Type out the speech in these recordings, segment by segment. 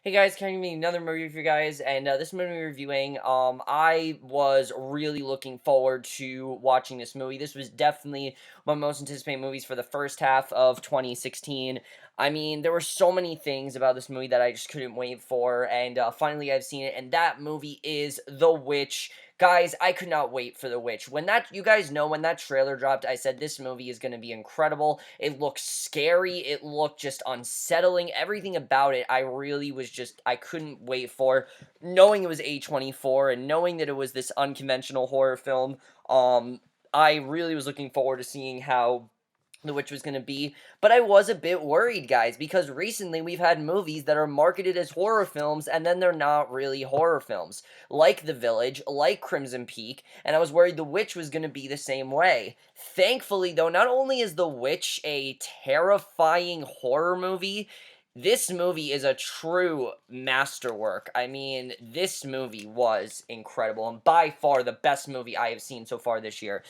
Hey guys, coming to another movie for you guys, and this movie we're reviewing, I was really looking forward to watching this movie. This was definitely one of my most anticipated movies for the first half of 2016. I mean, there were so many things about this movie that I just couldn't wait for, and finally I've seen it, and that movie is The Witch. Guys, I could not wait for The Witch. You guys know when that trailer dropped, I said this movie is going to be incredible. It looked scary. It looked just unsettling. Everything about it, I couldn't wait for. Knowing it was A24 and knowing that it was this unconventional horror film, I really was looking forward to seeing how the Witch was going to be, but I was a bit worried, guys, because recently we've had movies that are marketed as horror films, and then they're not really horror films, like The Village, like Crimson Peak, and I was worried The Witch was going to be the same way. Thankfully, though, not only is The Witch a terrifying horror movie, this movie is a true masterwork. I mean, this movie was incredible, and by far the best movie I have seen so far this year.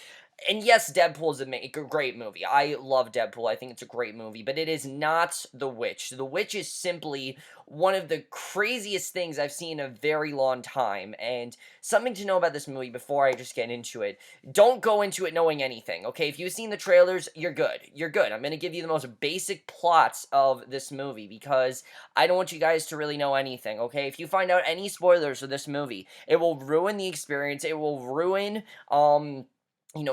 And yes, Deadpool is a great movie. I love Deadpool. I think it's a great movie, but it is not The Witch. The Witch is simply one of the craziest things I've seen in a very long time. And something to know about this movie before I just get into it. Don't go into it knowing anything, okay? If you've seen the trailers, you're good. You're good. I'm going to give you the most basic plots of this movie because I don't want you guys to really know anything, okay? If you find out any spoilers for this movie, it will ruin the experience. It will ruin,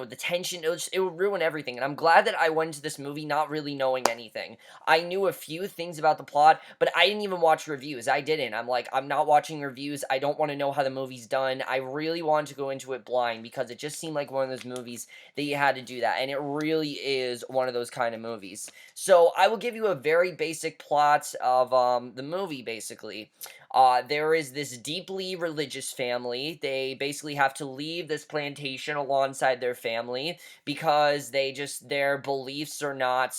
the tension, it would ruin everything, and I'm glad that I went into this movie not really knowing anything. I knew a few things about the plot, but I didn't even watch reviews. I didn't. I'm like, I'm not watching reviews. I don't want to know how the movie's done. I really wanted to go into it blind, because it just seemed like one of those movies that you had to do that, and it really is one of those kind of movies. So, I will give you a very basic plot of, the movie, basically. There is this deeply religious family. They basically have to leave this plantation alongside their family because their beliefs are not,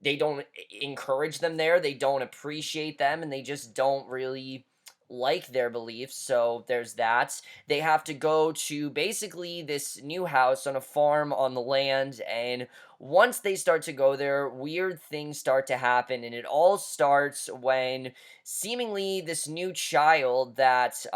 they don't encourage them there. They don't appreciate them, and they just don't really like their beliefs. So there's that. They have to go to basically this new house on a farm on the land, and once they start to go there, weird things start to happen, and it all starts when seemingly this new child that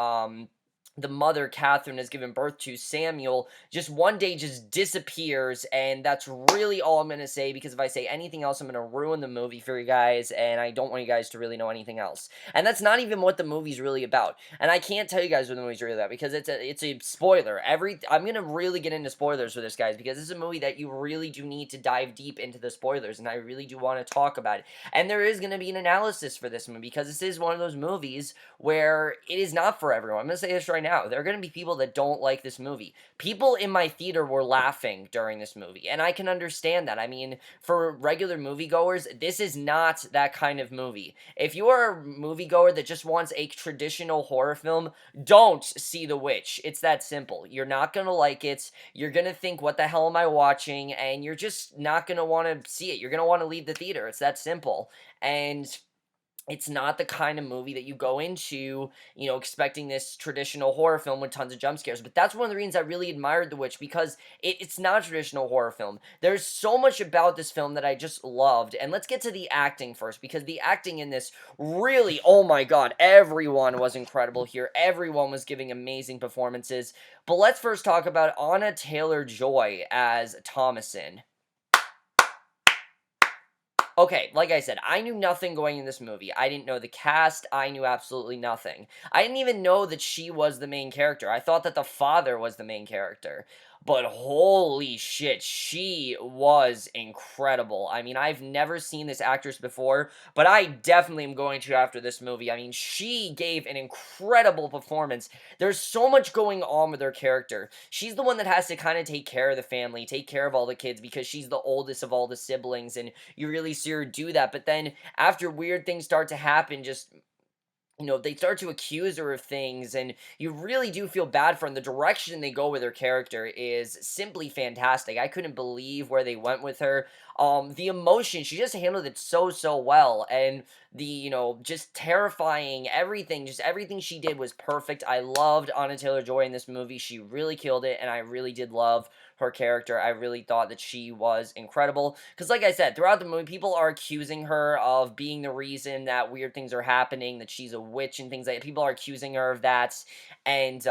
the mother, Catherine, has given birth to, Samuel, just one day just disappears, and that's really all I'm going to say, because if I say anything else, I'm going to ruin the movie for you guys, and I don't want you guys to really know anything else. And that's not even what the movie's really about. And I can't tell you guys what the movie's really about, because it's a spoiler. I'm going to really get into spoilers for this, guys, because this is a movie that you really do need to dive deep into the spoilers, and I really do want to talk about it. And there is going to be an analysis for this movie, because this is one of those movies where it is not for everyone. I'm going to say this right now. There are going to be people that don't like this movie. People in my theater were laughing during this movie, and I can understand that. I mean, for regular moviegoers, this is not that kind of movie. If you are a moviegoer that just wants a traditional horror film, don't see The Witch. It's that simple. You're not going to like it. You're going to think, what the hell am I watching? And you're just not going to want to see it. You're going to want to leave the theater. It's that simple. And it's not the kind of movie that you go into, expecting this traditional horror film with tons of jump scares. But that's one of the reasons I really admired The Witch, because it's not a traditional horror film. There's so much about this film that I just loved. And let's get to the acting first, because the acting in this really, oh my god, everyone was incredible here. Everyone was giving amazing performances. But let's first talk about Anya Taylor-Joy as Thomasin. Okay, like I said, I knew nothing going in this movie. I didn't know the cast. I knew absolutely nothing. I didn't even know that she was the main character. I thought that the father was the main character. But holy shit, she was incredible. I mean, I've never seen this actress before, but I definitely am going to after this movie. I mean, she gave an incredible performance. There's so much going on with her character. She's the one that has to kind of take care of the family, take care of all the kids, because she's the oldest of all the siblings, and you really see her do that. But then after weird things start to happen, they start to accuse her of things, and you really do feel bad for her. And the direction they go with her character is simply fantastic. I couldn't believe where they went with her. The emotion, she just handled it so well, and just terrifying everything, just everything she did was perfect. I loved Anya Taylor-Joy in this movie. She really killed it, and I really did love her character. I really thought that she was incredible. Because, like I said, throughout the movie, people are accusing her of being the reason that weird things are happening, that she's a witch and things like that. People are accusing her of that. And,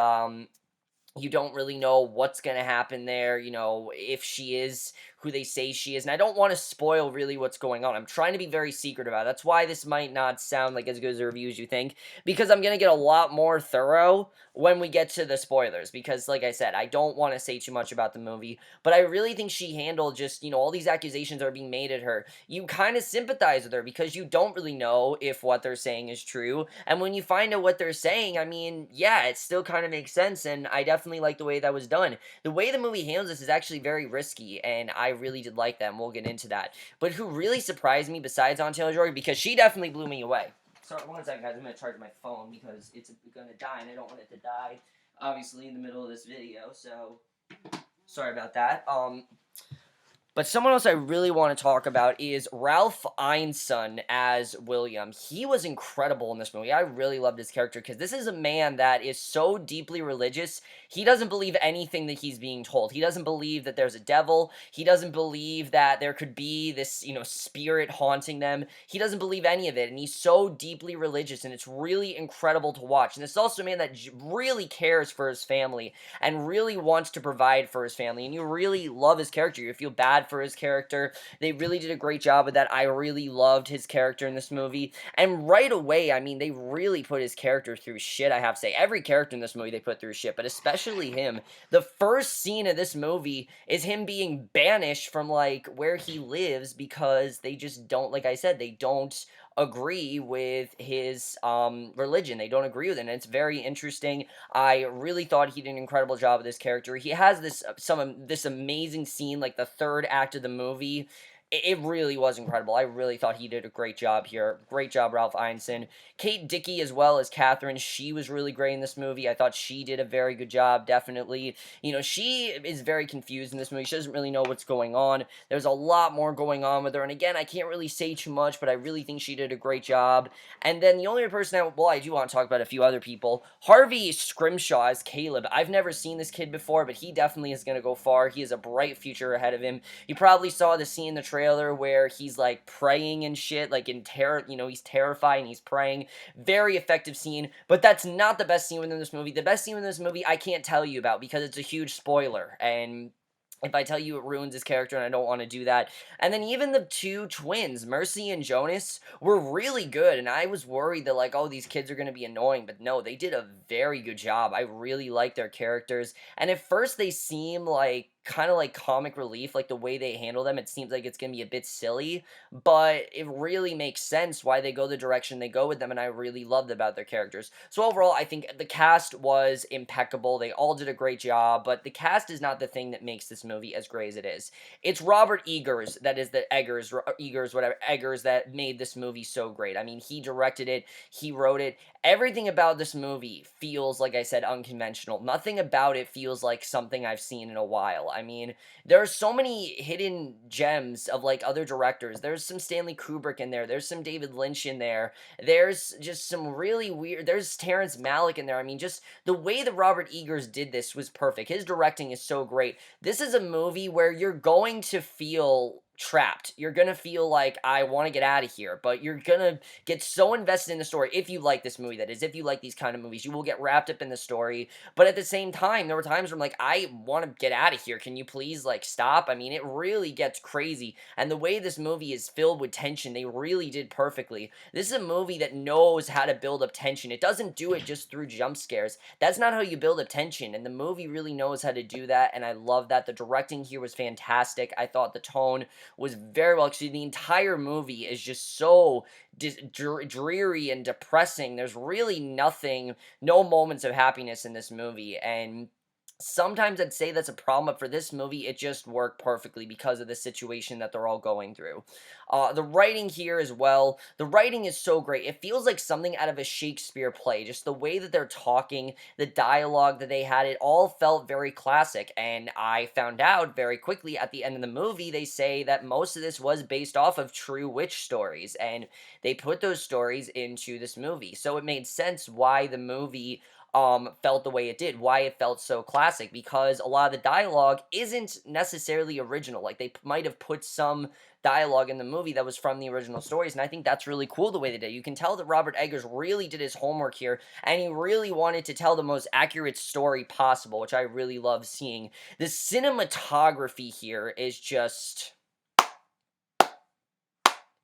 you don't really know what's going to happen there, if she is who they say she is. And I don't want to spoil really what's going on. I'm trying to be very secret about it. That's why this might not sound like as good as a review as you think, because I'm going to get a lot more thorough when we get to the spoilers. Because, like I said, I don't want to say too much about the movie, but I really think she handled just, all these accusations that are being made at her. You kind of sympathize with her because you don't really know if what they're saying is true. And when you find out what they're saying, I mean, yeah, it still kind of makes sense. And I definitely like the way that was done. The way the movie handles this is actually very risky, and I really did like that, and we'll get into that. But who really surprised me besides Untitled Chapter, because she definitely blew me away. Sorry, one second, guys. I'm going to charge my phone because it's going to die, and I don't want it to die, obviously, in the middle of this video, so sorry about that. But someone else I really want to talk about is Ralph Ineson as William. He was incredible in this movie. I really loved his character because this is a man that is so deeply religious. He doesn't believe anything that he's being told. He doesn't believe that there's a devil. He doesn't believe that there could be this, spirit haunting them. He doesn't believe any of it, and he's so deeply religious, and it's really incredible to watch. And this is also a man that really cares for his family and really wants to provide for his family, and you really love his character. You feel bad for his character. They really did a great job with that. I really loved his character in this movie, and right away, I mean, they really put his character through shit, I have to say. Every character in this movie they put through shit, but especially him. The first scene of this movie is him being banished from, like, where he lives because they just don't, like I said, they don't agree with his religion. They don't agree with it, and it's very interesting. I really thought he did an incredible job with this character. He has this amazing scene, like the third act of the movie. It really was incredible. I really thought he did a great job here. Great job, Ralph Ineson. Kate Dickie as well as Catherine. She was really great in this movie. I thought she did a very good job, definitely. She is very confused in this movie. She doesn't really know what's going on. There's a lot more going on with her. And again, I can't really say too much, but I really think she did a great job. And then the only other person I do want to talk about a few other people. Harvey Scrimshaw as Caleb. I've never seen this kid before, but he definitely is going to go far. He has a bright future ahead of him. You probably saw the scene in the trailer where he's like praying and shit, like in terror, he's terrified and he's praying. Very effective scene, but that's not the best scene within this movie. The best scene in this movie I can't tell you about because it's a huge spoiler, and if I tell you, it ruins his character, and I don't want to do that. And then even the two twins, Mercy and Jonas, were really good, and I was worried that, like, oh, these kids are going to be annoying, but no, they did a very good job. I really like their characters, and at first they seem like kind of like comic relief, like the way they handle them. It seems like it's going to be a bit silly, but it really makes sense why they go the direction they go with them, and I really loved about their characters. So overall, I think the cast was impeccable. They all did a great job, but the cast is not the thing that makes this movie as great as it is. It's Robert Eggers, that is the Eggers that made this movie so great. I mean, he directed it, he wrote it. Everything about this movie feels, like I said, unconventional. Nothing about it feels like something I've seen in a while. I mean, there are so many hidden gems of, like, other directors. There's some Stanley Kubrick in there. There's some David Lynch in there. There's just some really weird... There's Terrence Malick in there. I mean, just the way that Robert Eggers did this was perfect. His directing is so great. This is a movie where you're going to feel trapped. You're gonna feel like, I want to get out of here, but you're gonna get so invested in the story. If you like this movie, that is, if you like these kind of movies, you will get wrapped up in the story. But at the same time, there were times where I'm like, I want to get out of here. Can you please, like, stop? I mean, it really gets crazy. And the way this movie is filled with tension, they really did perfectly. This is a movie that knows how to build up tension. It doesn't do it just through jump scares. That's not how you build up tension, and the movie really knows how to do that, and I love that. The directing here was fantastic. I thought the tone was very well executed. The entire movie is just so dreary and depressing. There's really no moments of happiness in this movie, and sometimes I'd say that's a problem, but for this movie, it just worked perfectly because of the situation that they're all going through. The writing here as well, the writing is so great. It feels like something out of a Shakespeare play. Just the way that they're talking, the dialogue that they had, it all felt very classic, and I found out very quickly at the end of the movie, they say that most of this was based off of true witch stories, and they put those stories into this movie. So it made sense why the movie felt the way it did, why it felt so classic, because a lot of the dialogue isn't necessarily original. Like, they might have put some dialogue in the movie that was from the original stories, and I think that's really cool the way they did. You can tell that Robert Eggers really did his homework here, and he really wanted to tell the most accurate story possible, which I really love seeing. The cinematography here is just...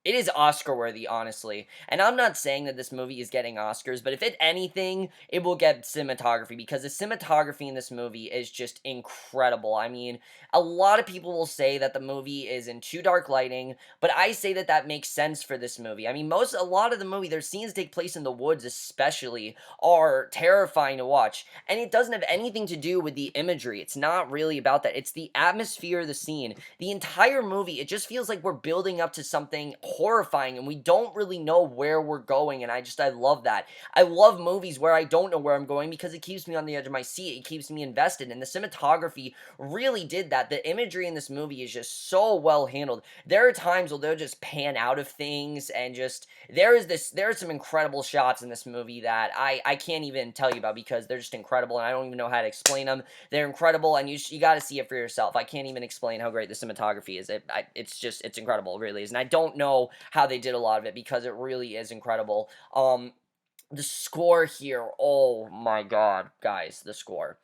it is Oscar worthy, honestly. And I'm not saying that this movie is getting Oscars, but if it anything, it will get cinematography, because the cinematography in this movie is just incredible. I mean, a lot of people will say that the movie is in too dark lighting, but I say that that makes sense for this movie. I mean, a lot of the movie, their scenes take place in the woods especially, are terrifying to watch. And it doesn't have anything to do with the imagery. It's not really about that. It's the atmosphere of the scene. The entire movie, it just feels like we're building up to something horrifying, and we don't really know where we're going, and I love that. I love movies where I don't know where I'm going, because it keeps me on the edge of my seat. It keeps me invested, and the cinematography really did that. The imagery in this movie is just so well handled. There are times where they'll just pan out of things, and just, there are some incredible shots in this movie that I can't even tell you about, because they're just incredible, and I don't even know how to explain them. They're incredible, and you got to see it for yourself. I can't even explain how great the cinematography is. It's incredible, it really is, and I don't know how they did a lot of it, because it really is incredible. The score here, oh my god, guys, the score.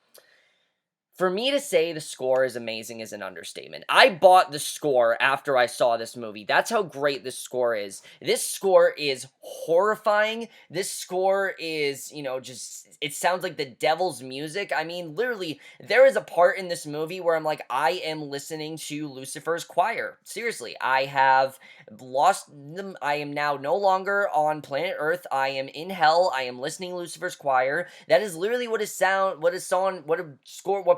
For me to say the score is amazing is an understatement. I bought the score after I saw this movie. That's how great this score is. This score is horrifying. This score is, just, it sounds like the devil's music. I mean, literally, there is a part in this movie where I'm like, I am listening to Lucifer's choir. Seriously, I have lost them. I am now no longer on planet Earth. I am in hell. I am listening to Lucifer's choir. That is literally what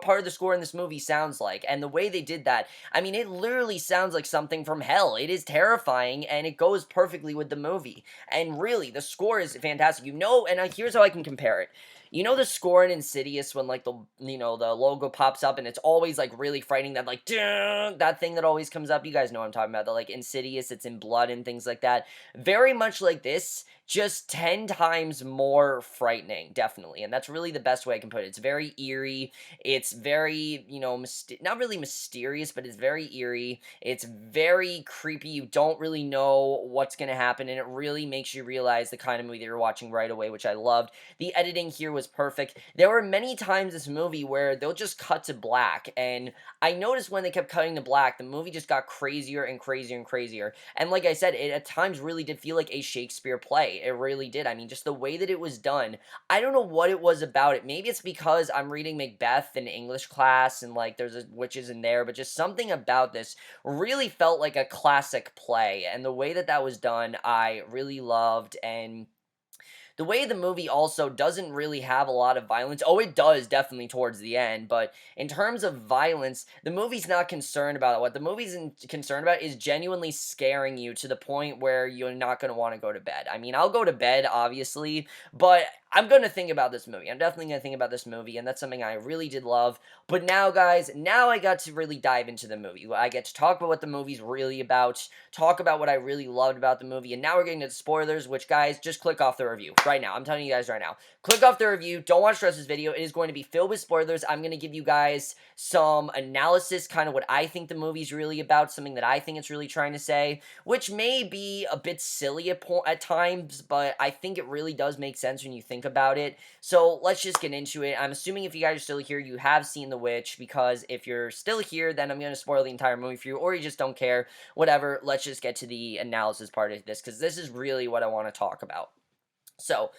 part of the score in this movie sounds like. And the way they did that, I mean, it literally sounds like something from hell. It is terrifying, and it goes perfectly with the movie. And really, the score is fantastic. And here's how I can compare it. The score in Insidious, when, like, the logo pops up, and it's always, like, really frightening, that, like, that thing that always comes up. You guys know what I'm talking about. The, like, Insidious, it's in blood and things like that. Very much like this, just 10 times more frightening, definitely. And that's really the best way I can put it. It's very eerie. It's very, not really mysterious, but it's very eerie. It's very creepy. You don't really know what's going to happen, and it really makes you realize the kind of movie that you're watching right away, which I loved. The editing here was perfect. There were many times this movie where they'll just cut to black, and I noticed when they kept cutting to black, the movie just got crazier and crazier and crazier. And like I said, it at times really did feel like a Shakespeare play. It really did. I mean, just the way that it was done, I don't know what it was about it. Maybe it's because I'm reading Macbeth in English class, and, like, there's witches in there, but just something about this really felt like a classic play, and the way that that was done, I really loved. And the way the movie also doesn't really have a lot of violence. Oh, it does, definitely, towards the end, but in terms of violence, the movie's not concerned about it. What the movie's concerned about is genuinely scaring you to the point where you're not going to want to go to bed. I mean, I'll go to bed, obviously, but I'm going to think about this movie. I'm definitely going to think about this movie, and that's something I really did love. But now, guys, now I got to really dive into the movie. I get to talk about what the movie's really about, talk about what I really loved about the movie, and now we're getting to the spoilers, which, guys, just click off the review right now. I'm telling you guys right now. Click off the review. Don't watch the rest of this video. It is going to be filled with spoilers. I'm going to give you guys some analysis, kind of what I think the movie's really about, something that I think it's really trying to say, which may be a bit silly at times, but I think it really does make sense when you think about it. So let's just get into it. I'm assuming if you guys are still here, you have seen The Witch, because if you're still here, then I'm going to spoil the entire movie for you, or you just don't care. Whatever, let's just get to the analysis part of this, because this is really what I want to talk about. So,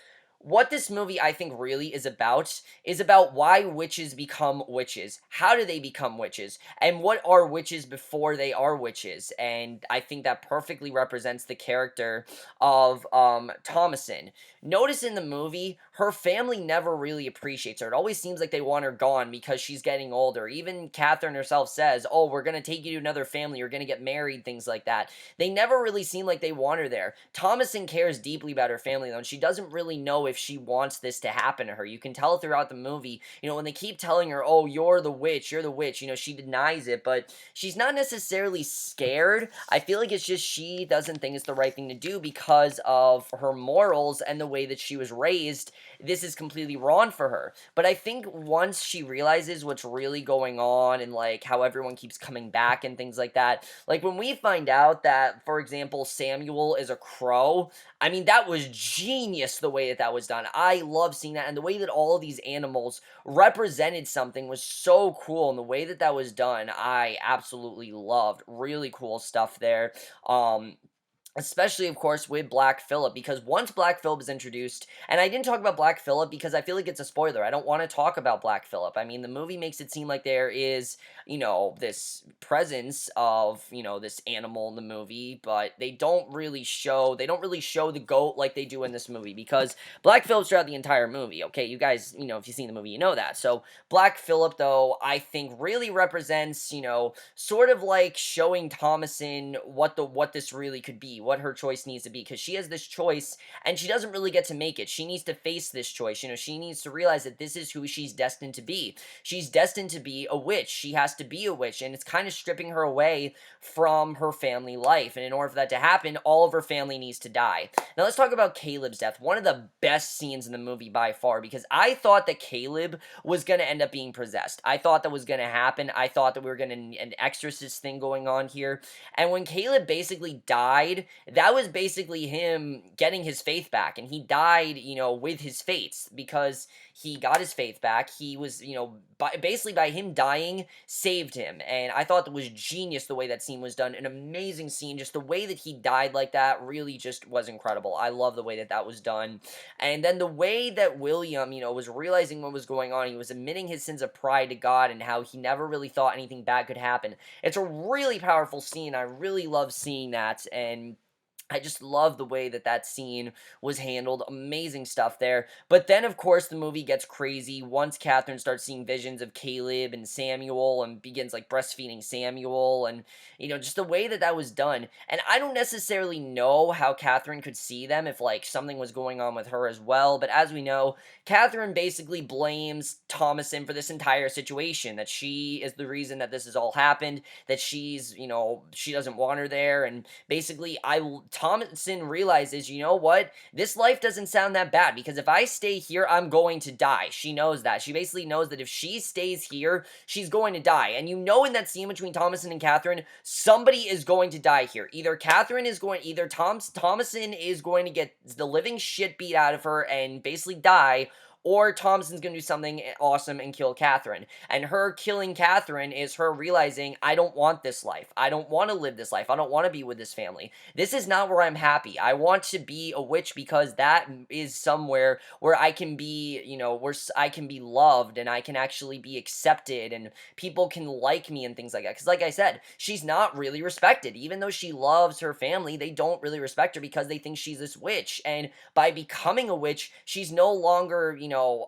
what this movie, I think, really is about why witches become witches. How do they become witches? And what are witches before they are witches? And I think that perfectly represents the character of Thomasin. Notice in the movie, her family never really appreciates her. It always seems like they want her gone because she's getting older. Even Catherine herself says, oh, we're going to take you to another family, you're going to get married, things like that. They never really seem like they want her there. Thomasin cares deeply about her family, though, and she doesn't really know if she wants this to happen to her. You can tell throughout the movie, when they keep telling her, oh, you're the witch, she denies it, but she's not necessarily scared. I feel like it's just she doesn't think it's the right thing to do because of her morals and the way that she was raised, this is completely wrong for her. But I think once she realizes what's really going on and like how everyone keeps coming back and things like that, like when we find out that, for example, Samuel is a crow, I mean, that was genius the way that that was done. I love seeing that, and the way that all of these animals represented something was so cool, and the way that that was done, I absolutely loved. Really cool stuff there. Um, Especially, of course, with Black Phillip, because once Black Phillip is introduced, and I didn't talk about Black Phillip because I feel like it's a spoiler. I don't want to talk about Black Phillip. I mean, the movie makes it seem like there is, this presence of, this animal in the movie, but they don't really show the goat like they do in this movie, because Black Phillip's throughout the entire movie, okay? You guys, if you've seen the movie, you know that. So, Black Phillip, though, I think really represents, sort of like showing Thomason what this really could be, what her choice needs to be, because she has this choice and she doesn't really get to make it. She needs to face this choice. She needs to realize that this is who she's destined to be. She's destined to be a witch. She has to be a witch, and it's kind of stripping her away from her family life. And in order for that to happen, all of her family needs to die. Now let's talk about Caleb's death. One of the best scenes in the movie by far, because I thought that Caleb was going to end up being possessed. I thought that was going to happen. I thought that we were going to an exorcist thing going on here. And when Caleb basically died, that was basically him getting his faith back. And he died, with his faith, because he got his faith back. He was, basically by him dying, saved him. And I thought that was genius the way that scene was done. An amazing scene. Just the way that he died like that really just was incredible. I love the way that that was done. And then the way that William, was realizing what was going on. He was admitting his sins of pride to God and how he never really thought anything bad could happen. It's a really powerful scene. I really love seeing that. And I just love the way that that scene was handled. Amazing stuff there. But then, of course, the movie gets crazy once Catherine starts seeing visions of Caleb and Samuel and begins, like, breastfeeding Samuel and, just the way that that was done. And I don't necessarily know how Catherine could see them if, like, something was going on with her as well. But as we know, Catherine basically blames Thomason for this entire situation, that she is the reason that this has all happened, that she's, she doesn't want her there, and basically, Thomason realizes, you know what? This life doesn't sound that bad, because if I stay here, I'm going to die. She knows that. She basically knows that if she stays here, she's going to die. And in that scene between Thomason and Catherine, somebody is going to die here. Either Thomason is going to get the living shit beat out of her and basically die, or Thomason's going to do something awesome and kill Catherine. And her killing Catherine is her realizing, I don't want this life. I don't want to live this life. I don't want to be with this family. This is not where I'm happy. I want to be a witch, because that is somewhere where I can be, where I can be loved and I can actually be accepted and people can like me and things like that. Because like I said, she's not really respected. Even though she loves her family, they don't really respect her because they think she's this witch. And by becoming a witch, she's no longer,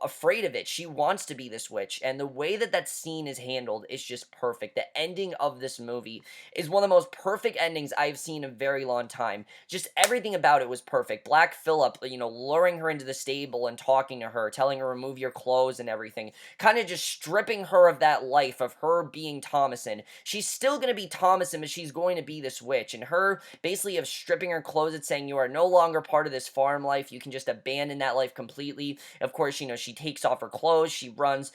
afraid of it. She wants to be this witch, and the way that that scene is handled is just perfect. The ending of this movie is one of the most perfect endings I've seen in a very long time. Just everything about it was perfect. Black Phillip, luring her into the stable and talking to her, telling her remove your clothes and everything, kind of just stripping her of that life of her being Thomason. She's still going to be Thomason, but she's going to be this witch, and her basically of stripping her clothes and saying you are no longer part of this farm life. You can just abandon that life completely. Of course, she takes off her clothes, she runs,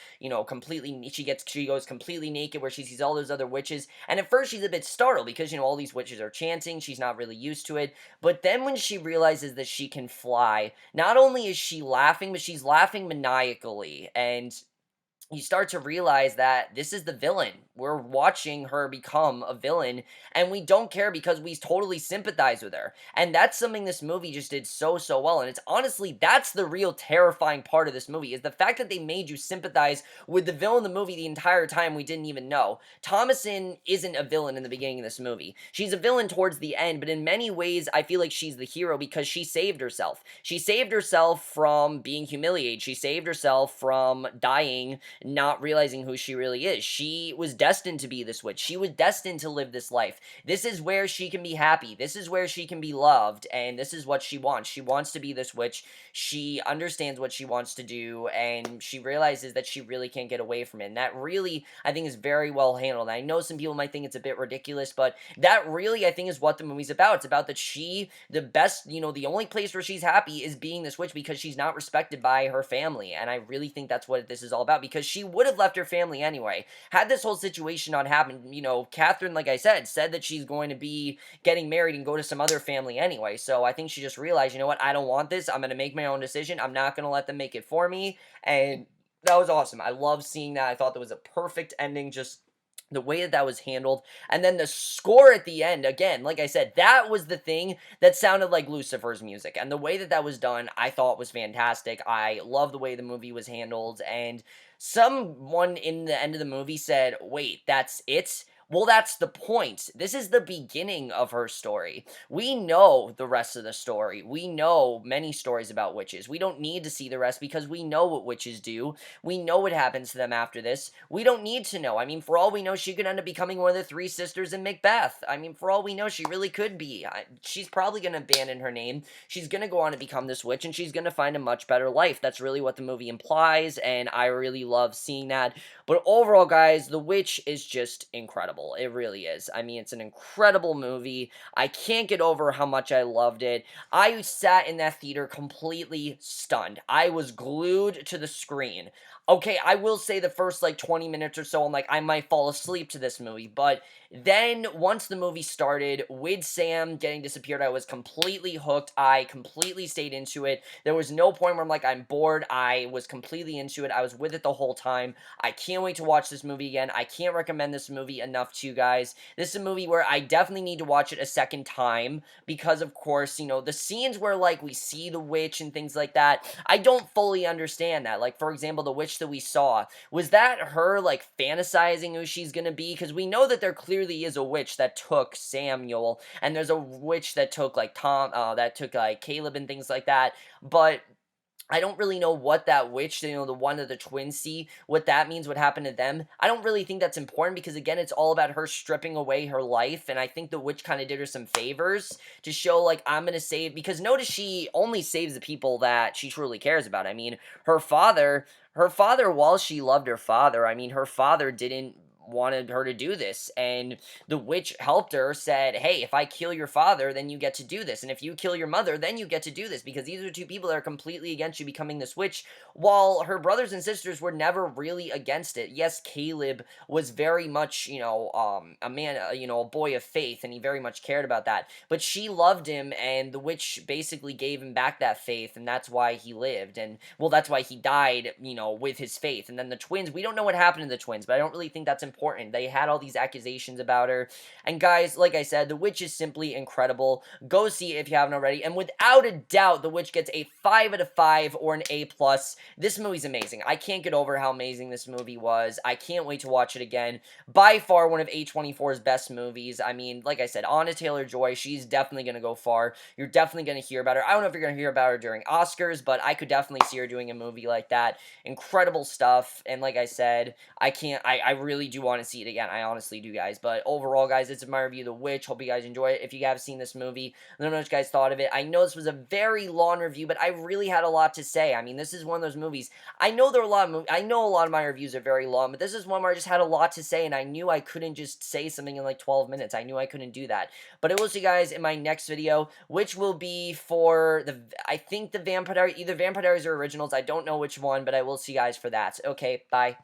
completely, she goes completely naked where she sees all those other witches, and at first she's a bit startled because, all these witches are chanting, she's not really used to it, but then when she realizes that she can fly, not only is she laughing, but she's laughing maniacally, and you start to realize that this is the villain. We're watching her become a villain, and we don't care because we totally sympathize with her. And that's something this movie just did so, so well. And it's honestly, that's the real terrifying part of this movie, is the fact that they made you sympathize with the villain in the movie the entire time we didn't even know. Thomason isn't a villain in the beginning of this movie. She's a villain towards the end, but in many ways, I feel like she's the hero because she saved herself. She saved herself from being humiliated. She saved herself from dying, not realizing who she really is. She was destined to be this witch. She was destined to live this life. This is where she can be happy. This is where she can be loved, and this is what she wants. She wants to be this witch. She understands what she wants to do, and she realizes that she really can't get away from it. And that really, I think, is very well handled. And I know some people might think it's a bit ridiculous, but that really, I think, is what the movie's about. It's about that the best, the only place where she's happy is being this witch because she's not respected by her family. And I really think that's what this is all about, because she would have left her family anyway. Had this whole situation not happened, Catherine, like I said that she's going to be getting married and go to some other family anyway. So I think she just realized, you know what, I don't want this. I'm going to make my own decision. I'm not going to let them make it for me. And that was awesome. I love seeing that. I thought that was a perfect ending, just the way that was handled. And then the score at the end, again, like I said, that was the thing that sounded like Lucifer's music. And the way that was done, I thought was fantastic. I love the way the movie was handled. And someone in the end of the movie said, wait, that's it? Well, that's the point. This is the beginning of her story. We know the rest of the story. We know many stories about witches. We don't need to see the rest because we know what witches do. We know what happens to them after this. We don't need to know. I mean, for all we know, she could end up becoming one of the three sisters in Macbeth. I mean, for all we know, she really could be. She's probably going to abandon her name. She's going to go on to become this witch, and she's going to find a much better life. That's really what the movie implies, and I really love seeing that. But overall, guys, The Witch is just incredible. It really is. I mean, it's an incredible movie. I can't get over how much I loved it. I sat in that theater completely stunned. I was glued to the screen. Okay, I will say the first, 20 minutes or so, I'm like, I might fall asleep to this movie, but then, once the movie started, with Sam getting disappeared, I was completely hooked. I completely stayed into it. There was no point where I'm like, I'm bored. I was completely into it. I was with it the whole time. I can't wait to watch this movie again. I can't recommend this movie enough to you guys. This is a movie where I definitely need to watch it a second time, because, of course, the scenes where, we see the witch and things like that, I don't fully understand that. For example, the witch that we saw, was that her, fantasizing who she's gonna be? Because we know that they're clearly is a witch that took Samuel, and there's a witch that took Caleb and things like that, but I don't really know what that witch, the one of the twins see, what that means, what happened to them. I don't really think that's important, because again, it's all about her stripping away her life, and I think the witch kind of did her some favors to show, I'm gonna save, because notice she only saves the people that she truly cares about. I mean, her father, while she loved her father, I mean, her father didn't wanted her to do this, and the witch helped her, said, hey, if I kill your father, then you get to do this, and if you kill your mother, then you get to do this, because these are two people that are completely against you becoming this witch, while her brothers and sisters were never really against it. Yes, Caleb was very much, a man, a boy of faith, and he very much cared about that, but she loved him, and the witch basically gave him back that faith, and that's why he lived, and, well, that's why he died, with his faith. And then the twins, we don't know what happened to the twins, but I don't really think that's important. They had all these accusations about her, and guys, like I said, The Witch is simply incredible. Go see it if you haven't already, and without a doubt, The Witch gets a 5 out of 5 or an A+. This movie's amazing. I can't get over how amazing this movie was. I can't wait to watch it again. By far, one of A24's best movies. I mean, like I said, Anya Taylor-Joy, she's definitely going to go far. You're definitely going to hear about her. I don't know if you're going to hear about her during Oscars, but I could definitely see her doing a movie like that. Incredible stuff, and like I said, I really do want to see it again. I honestly do, guys. But overall, guys, this is my review of The Witch. Hope you guys enjoy it. If you have seen this movie, let me know what you guys thought of it. I know this was a very long review, but I really had a lot to say. I mean, this is one of those movies. I know a lot of my reviews are very long, but this is one where I just had a lot to say, and I knew I couldn't just say something in 12 minutes. I knew I couldn't do that. But I will see you guys in my next video, which will be for I think either Vampire Diaries or Originals. I don't know which one, but I will see you guys for that. Okay, bye.